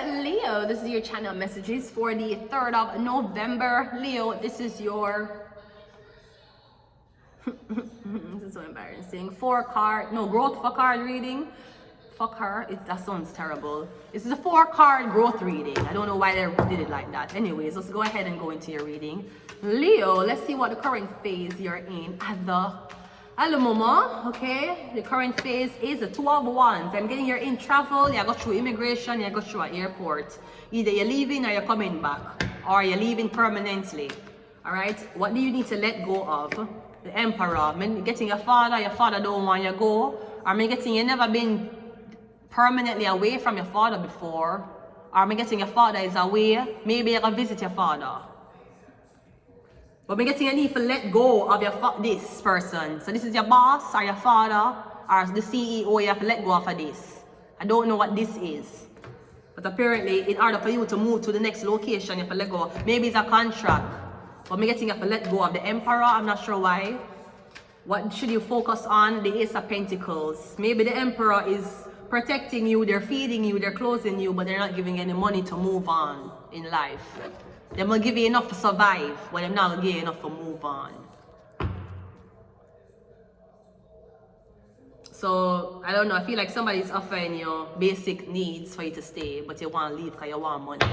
Leo, this is your channel messages for the 3rd of November. Leo, this is your this is so embarrassing. Growth for card reading. Fuck her, that sounds terrible. This is a 4-card growth reading. I don't know why they did it like that. Anyways, let's go ahead and go into your reading. Leo, let's see what the current phase you're in at the moment. Okay, the current phase is the 2 of Wands. I'm getting you're in travel, you go through immigration, you go through an airport. Either you're leaving or you're coming back, or you're leaving permanently. All right, what do you need to let go of? The Emperor. I mean, getting your father don't want you to go. Or me getting you never been permanently away from your father before. Or me getting your father is away. Maybe you can visit your father. But me getting you need to let go of this person. So this is your boss or your father or the CEO. You have to let go of this. I don't know what this is. But apparently, in order for you to move to the next location, you have to let go. Maybe it's a contract. But me getting you have to let go of the Emperor. I'm not sure why. What should you focus on? The Ace of Pentacles. Maybe the Emperor is protecting you, they're feeding you, they're clothing you, but they're not giving you any money to move on in life. They're gonna give you enough to survive, but they're not gonna give you enough to move on. So, I don't know, I feel like somebody's offering you basic needs for you to stay, but you want to leave because you want money.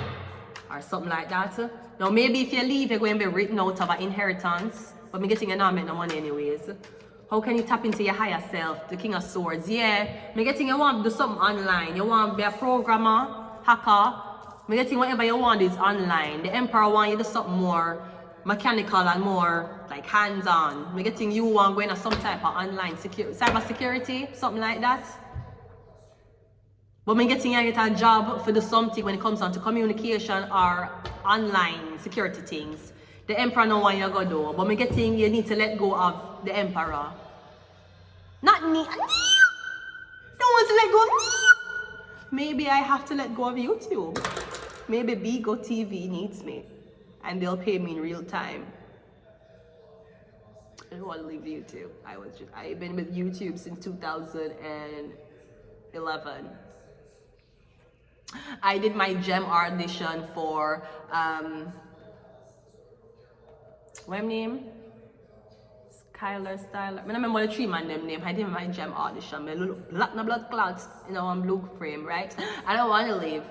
Or something like that. Now, maybe if you leave, you're going to be written out of an inheritance, but me getting you not make no money anyways. How can you tap into your higher self? The King of Swords. Yeah, me getting you want to do something online. You want to be a programmer, hacker. Me getting whatever you want is online. The Emperor want you to do something more mechanical and more like hands-on. Me getting you want to go into some type of online cyber security, something like that. But me getting you get a job for do something when it comes down to communication or online security things. The Emperor no want you to go do, but me getting you need to let go of the Emperor. Not me. Don't want to let go of me. Maybe I have to let go of YouTube. Maybe Bigo TV needs me, and they'll pay me in real time. I don't want to leave YouTube. I've been with YouTube since 2011. I did my gem audition for what's her name? Styler. I don't remember the 3 man name. I did my gem audition. I look black no blood clouds in one blue frame, right? I don't want to leave.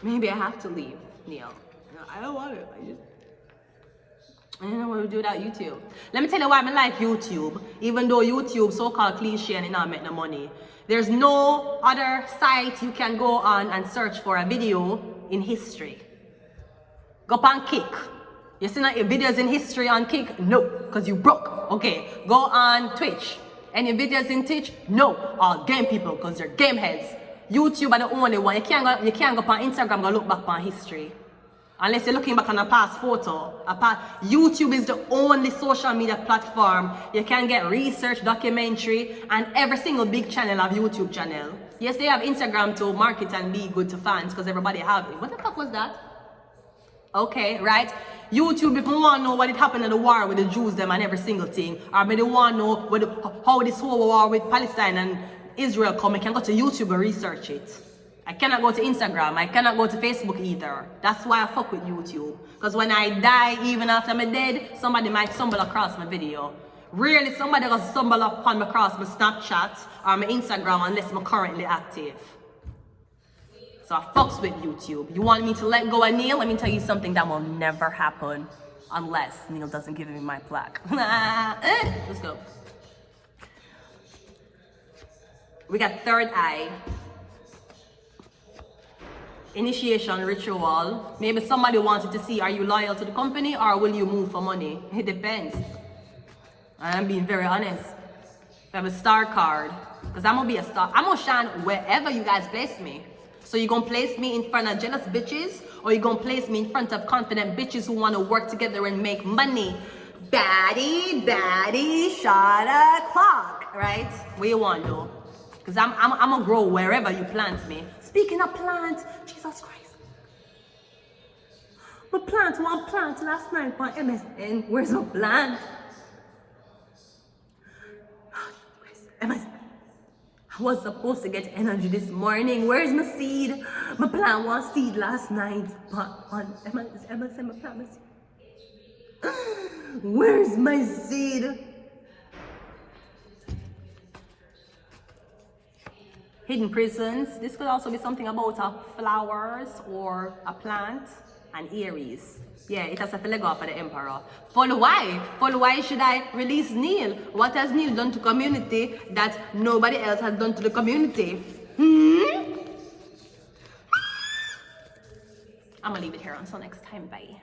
Maybe I have to leave, Neil. No, I don't want to. I don't know what to do without YouTube. Let me tell you why I like YouTube. Even though YouTube so-called cliche and it not make no money. There's no other site you can go on and search for a video in history. Go on Kick. You see your videos in history on Kick? No, because you broke. Okay, go on Twitch. Any videos in Twitch? No, all game people because they're game heads. YouTube are the only one. You can't go on Instagram and look back on history. Unless you're looking back on a past photo. YouTube is the only social media platform you can get research, documentary, and every single big channel have YouTube channel. Yes, they have Instagram to market and be good to fans because everybody have it. What the fuck was that? Okay, right? YouTube, if you want to know what happened in the war with the Jews them and every single thing, or maybe you want to know how this whole war with Palestine and Israel come, you can go to YouTube and research it. I cannot go to Instagram. I cannot go to Facebook either. That's why I fuck with YouTube. Because when I die, even after I'm dead, somebody might stumble across my video. Rarely somebody will stumble upon me across my Snapchat or my Instagram unless I'm currently active. So I fucks with YouTube. You want me to let go of Neil? Let me tell you something that will never happen unless Neil doesn't give me my plaque. Let's go. We got third eye. Initiation ritual. Maybe somebody wanted to see, are you loyal to the company or will you move for money? It depends. I'm being very honest. I have a star card because I'm gonna be a star. I'm gonna shine wherever you guys place me. So you gonna place me in front of jealous bitches, or you gonna place me in front of confident bitches who want to work together and make money? Baddie, shot a clock, right? What you want though? Because I'm gonna grow wherever you plant me. Speaking of plants, Jesus Christ. My plant, one plant last night on MSN. Where's my plant? MSN. I was supposed to get energy this morning. Where's my seed? My plant was seed last night. But Emma said my plant was seed. Where's my seed? Hidden prisons. This could also be something about flowers or a plant. And Aries. Yeah, it has a leg off of the Emperor. Follow why should I release Neil? What has Neil done to community that nobody else has done to the community? I'm gonna leave it here until next time. Bye.